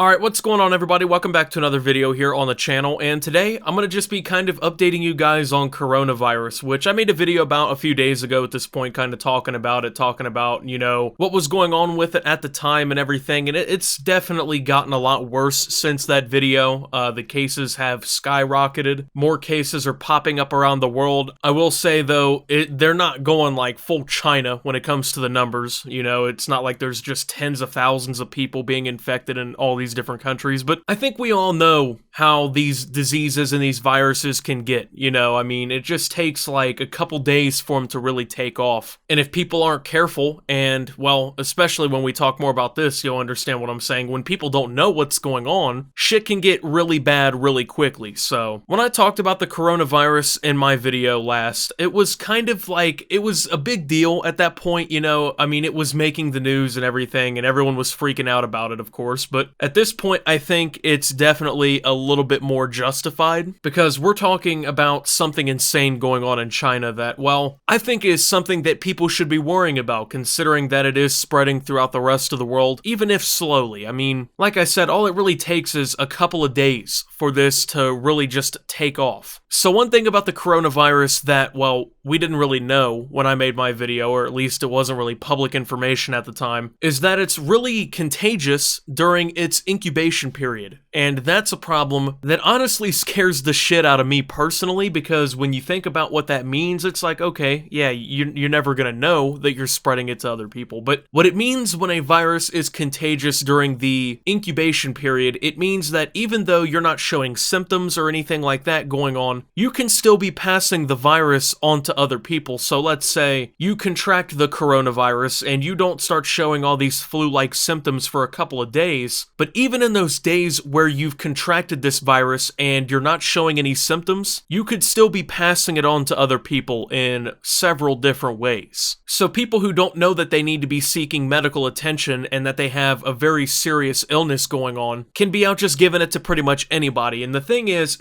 Alright, what's going on everybody? Welcome back to another video here on the channel, and today I'm going to just be kind of updating you guys on coronavirus, which I made a video about a few days ago at this point, kind of talking about, you know, what was going on with it at the time and everything, and it's definitely gotten a lot worse since that video. The cases have skyrocketed. More cases are popping up around the world. I will say though, they're not going like full China when it comes to the numbers. You know, it's not like there's just tens of thousands of people being infected in all these different countries, but I think we all know how these diseases and these viruses can get, you know. I mean, it just takes like a couple days for them to really take off. And if people aren't careful, and well, especially when we talk more about this, you'll understand what I'm saying. When people don't know what's going on, shit can get really bad really quickly. So when I talked about the coronavirus in my video last, it was kind of like, it was a big deal at that point, you know. I mean, it was making the news and everything, and everyone was freaking out about it, of course, but at this point, I think it's definitely a little bit more justified, because we're talking about something insane going on in China that, well, I think is something that people should be worrying about, considering that it is spreading throughout the rest of the world, even if slowly. I mean, like I said, all it really takes is a couple of days for this to really just take off. So one thing about the coronavirus that, well, we didn't really know when I made my video, or at least it wasn't really public information at the time, is that it's really contagious during its incubation period. And that's a problem that honestly scares the shit out of me personally, because when you think about what that means, it's like, okay, yeah, you're never gonna know that you're spreading it to other people. But what it means when a virus is contagious during the incubation period, it means that even though you're not showing symptoms or anything like that going on, you can still be passing the virus on to other people. So let's say you contract the coronavirus and you don't start showing all these flu-like symptoms for a couple of days, but even in those days where you've contracted this virus and you're not showing any symptoms, you could still be passing it on to other people in several different ways. So people who don't know that they need to be seeking medical attention and that they have a very serious illness going on can be out just giving it to pretty much anybody. And the thing is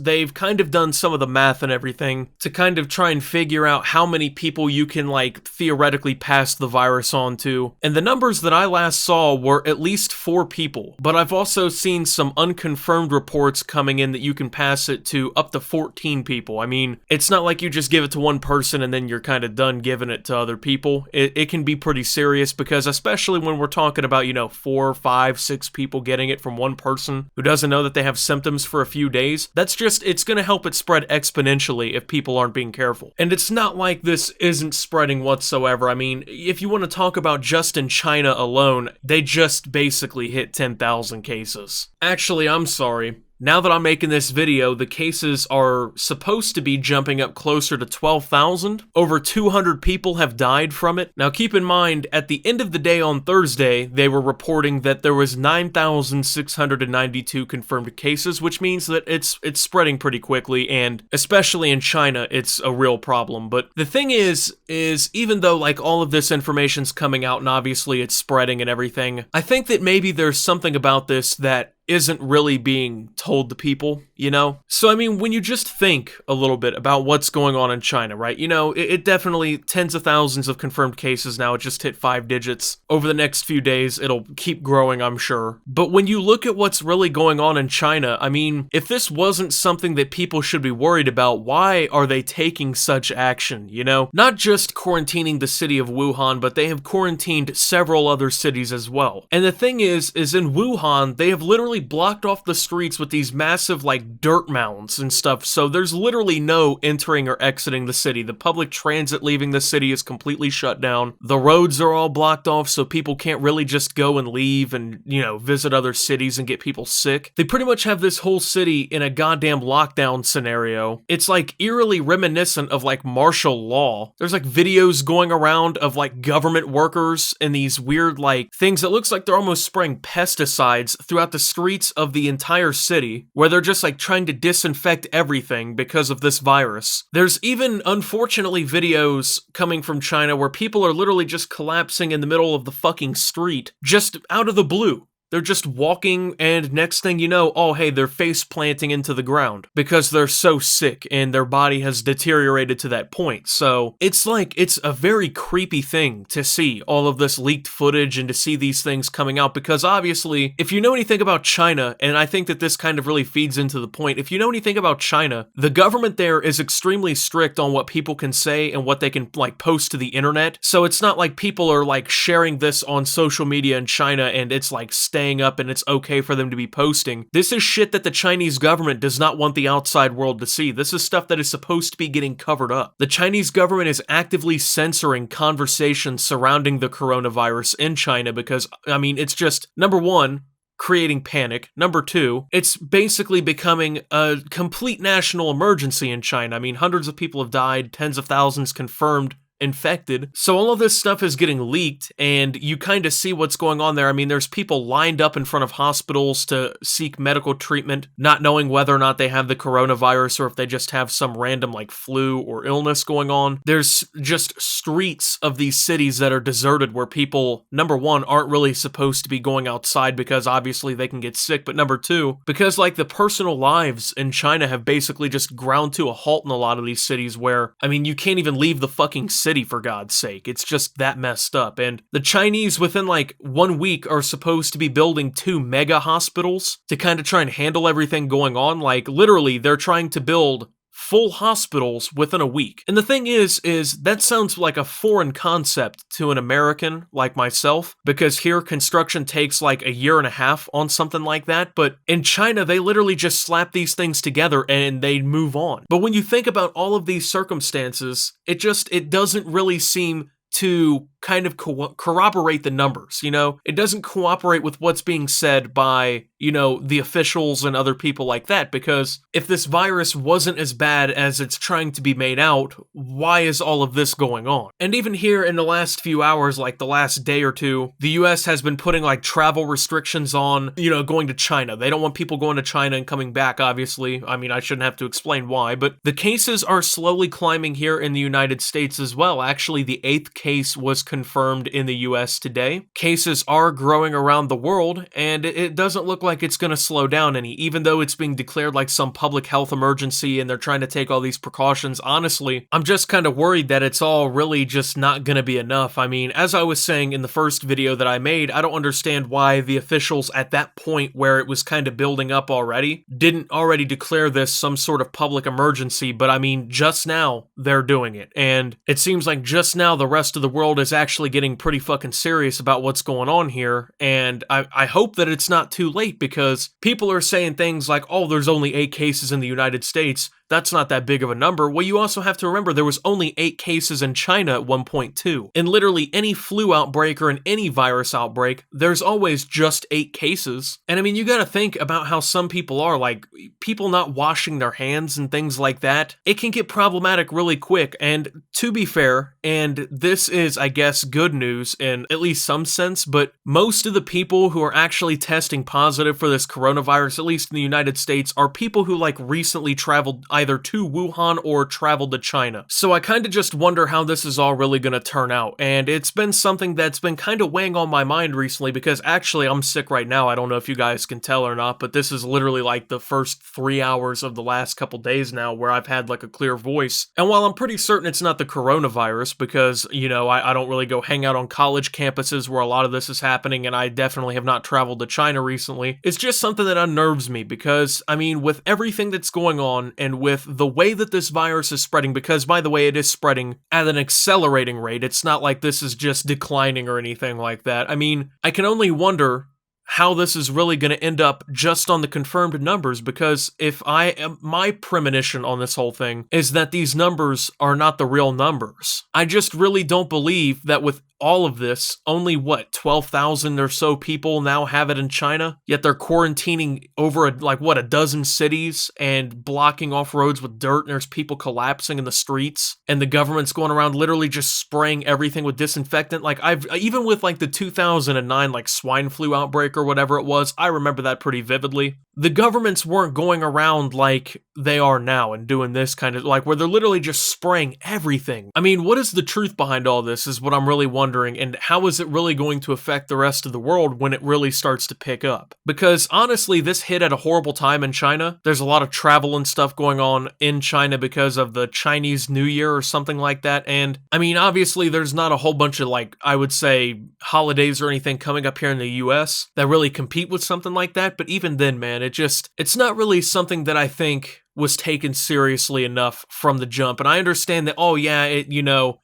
they've kind of done some of the math and everything to kind of try and figure out how many people you can like theoretically pass the virus on to. And the numbers that I last saw were at least 4 people, but I've also seen some unconfirmed reports coming in that you can pass it to up to 14 people. I mean, it's not like you just give it to one person and then you're kind of done giving it to other people. It can be pretty serious, because especially when we're talking about, you know, 4, 5, 6 people getting it from one person who doesn't know that they have symptoms for a few days, it's going to help it spread exponentially if people aren't being careful. And it's not like this isn't spreading whatsoever. I mean, if you want to talk about just in China alone, they just basically hit 10,000 cases. Actually, I'm sorry. Now that I'm making this video, the cases are supposed to be jumping up closer to 12,000. Over 200 people have died from it. Now keep in mind, at the end of the day on Thursday, they were reporting that there was 9,692 confirmed cases, which means that it's spreading pretty quickly, and especially in China, it's a real problem. But the thing is even though like all of this information's coming out and obviously it's spreading and everything, I think that maybe there's something about this that isn't really being told to people, you know? So, I mean, when you just think a little bit about what's going on in China, right? You know, it definitely, tens of thousands of confirmed cases now. It just hit 5 digits. Over the next few days, it'll keep growing, I'm sure. But when you look at what's really going on in China, I mean, if this wasn't something that people should be worried about, why are they taking such action, you know? Not just quarantining the city of Wuhan, but they have quarantined several other cities as well. And the thing is in Wuhan, they have literally blocked off the streets with these massive like dirt mounds and stuff, so there's literally no entering or exiting the city. The public transit leaving the city is completely shut down. The roads are all blocked off, so people can't really just go and leave and, you know, visit other cities and get people sick. They pretty much have this whole city in a goddamn lockdown scenario. It's like eerily reminiscent of like martial law. There's like videos going around of like government workers in these weird like things that looks like they're almost spraying pesticides throughout the streets of the entire city, where they're just like trying to disinfect everything because of this virus. There's even, unfortunately, videos coming from China where people are literally just collapsing in the middle of the fucking street, just out of the blue. They're just walking, and next thing you know, oh hey, they're face planting into the ground because they're so sick and their body has deteriorated to that point. So it's like, it's a very creepy thing to see all of this leaked footage and to see these things coming out, because obviously, if you know anything about China, and I think that this kind of really feeds into the point, if you know anything about China, the government there is extremely strict on what people can say and what they can like post to the internet. So it's not like people are like sharing this on social media in China and it's like staying up and it's okay for them to be posting. This is shit that the Chinese government does not want the outside world to see. This is stuff that is supposed to be getting covered up. The Chinese government is actively censoring conversations surrounding the coronavirus in China because, I mean, it's just, number one, creating panic. Number two, it's basically becoming a complete national emergency in China. I mean, hundreds of people have died, tens of thousands confirmed infected. So all of this stuff is getting leaked, and you kind of see what's going on there. I mean, there's people lined up in front of hospitals to seek medical treatment, not knowing whether or not they have the coronavirus or if they just have some random like flu or illness going on. There's just streets of these cities that are deserted where people, number one, aren't really supposed to be going outside because obviously they can get sick, but number two, because like the personal lives in China have basically just ground to a halt in a lot of these cities where, I mean, you can't even leave the fucking city, for God's sake. It's just that messed up. And the Chinese within like 1 week are supposed to be building 2 mega hospitals to kind of try and handle everything going on. Like literally they're trying to build full hospitals within a week. And the thing is that sounds like a foreign concept to an American like myself, because here construction takes like a year and a half on something like that. But in China, they literally just slap these things together and they move on. But when you think about all of these circumstances, it doesn't really seem to kind of corroborate the numbers, you know? It doesn't cooperate with what's being said by, you know, the officials and other people like that, because if this virus wasn't as bad as it's trying to be made out, why is all of this going on? And even here in the last few hours, like the last day or two, the US has been putting like travel restrictions on, you know, going to China. They don't want people going to China and coming back, obviously. I mean, I shouldn't have to explain why, but the cases are slowly climbing here in the United States as well. Actually, the 8th case was confirmed in the US today. Cases are growing around the world, and it doesn't look like it's going to slow down any, even though it's being declared like some public health emergency and they're trying to take all these precautions. Honestly, I'm just kind of worried that it's all really just not going to be enough. I mean, as I was saying in the first video that I made, I don't understand why the officials at that point where it was kind of building up already didn't already declare this some sort of public emergency, but I mean, just now they're doing it. And it seems like just now the rest of the world is actually getting pretty fucking serious about what's going on here, and I hope that it's not too late, because people are saying things like, oh, there's only 8 cases in the United States. That's not that big of a number. Well, you also have to remember there was only 8 cases in China at one point too. In literally any flu outbreak or in any virus outbreak, there's always just 8 cases. And I mean, you gotta think about how some people are, like people not washing their hands and things like that. It can get problematic really quick. And to be fair, and this is, I guess, good news in at least some sense, but most of the people who are actually testing positive for this coronavirus, at least in the United States, are people who like recently traveled either to Wuhan or traveled to China. So I kind of just wonder how this is all really going to turn out. And it's been something that's been kind of weighing on my mind recently, because actually I'm sick right now. I don't know if you guys can tell or not, but this is literally like the first 3 hours of the last couple days now where I've had like a clear voice. And while I'm pretty certain it's not the coronavirus, because, you know, I don't really go hang out on college campuses where a lot of this is happening, and I definitely have not traveled to China recently, it's just something that unnerves me, because, I mean, with everything that's going on and with the way that this virus is spreading, because by the way, it is spreading at an accelerating rate. It's not like this is just declining or anything like that. I mean, I can only wonder how this is really going to end up just on the confirmed numbers, because if I am, my premonition on this whole thing is that these numbers are not the real numbers. I just really don't believe that with all of this, only what, 12,000 or so people now have it in China, yet they're quarantining over a dozen cities and blocking off roads with dirt, and there's people collapsing in the streets, and the government's going around literally just spraying everything with disinfectant. Like even with like the 2009 like swine flu outbreak outbreak or whatever it was. I remember that pretty vividly. The governments weren't going around like they are now and doing this kind of, like, where they're literally just spraying everything. I mean, what is the truth behind all this is what I'm really wondering, and how is it really going to affect the rest of the world when it really starts to pick up? Because honestly, this hit at a horrible time in China. There's a lot of travel and stuff going on in China because of the Chinese New Year or something like that, and I mean, obviously there's not a whole bunch of, like, I would say, holidays or anything coming up here in the US that really compete with something like that, but even then, man, it's not really something that I think was taken seriously enough from the jump. And I understand that, oh yeah,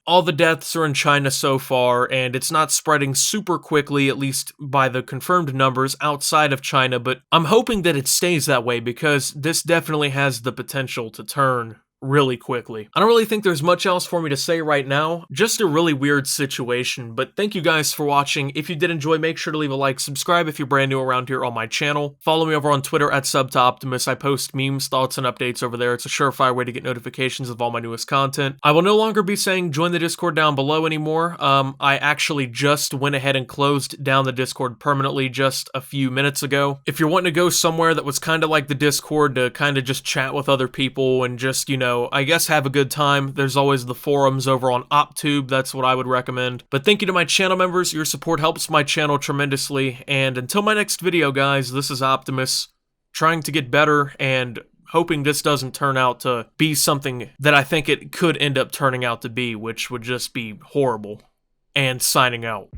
all the deaths are in China so far, and it's not spreading super quickly, at least by the confirmed numbers outside of China, but I'm hoping that it stays that way because this definitely has the potential to turn really quickly. I don't really think there's much else for me to say right now. Just a really weird situation, but thank you guys for watching. If you did enjoy, make sure to leave a like, subscribe if you're brand new around here on my channel. Follow me over on Twitter at @SubToOptimus. I post memes, thoughts, and updates over there. It's a surefire way to get notifications of all my newest content. I will no longer be saying join the Discord down below anymore. I actually just went ahead and closed down the Discord permanently just a few minutes ago. If you're wanting to go somewhere that was kind of like the Discord to kind of just chat with other people and just, I guess have a good time, there's always the forums over on OpTube. That's what I would recommend. But thank you to my channel members. Your support helps my channel tremendously. And until my next video, guys, this is Optimus, trying to get better and hoping this doesn't turn out to be something that I think it could end up turning out to be, which would just be horrible. And signing out.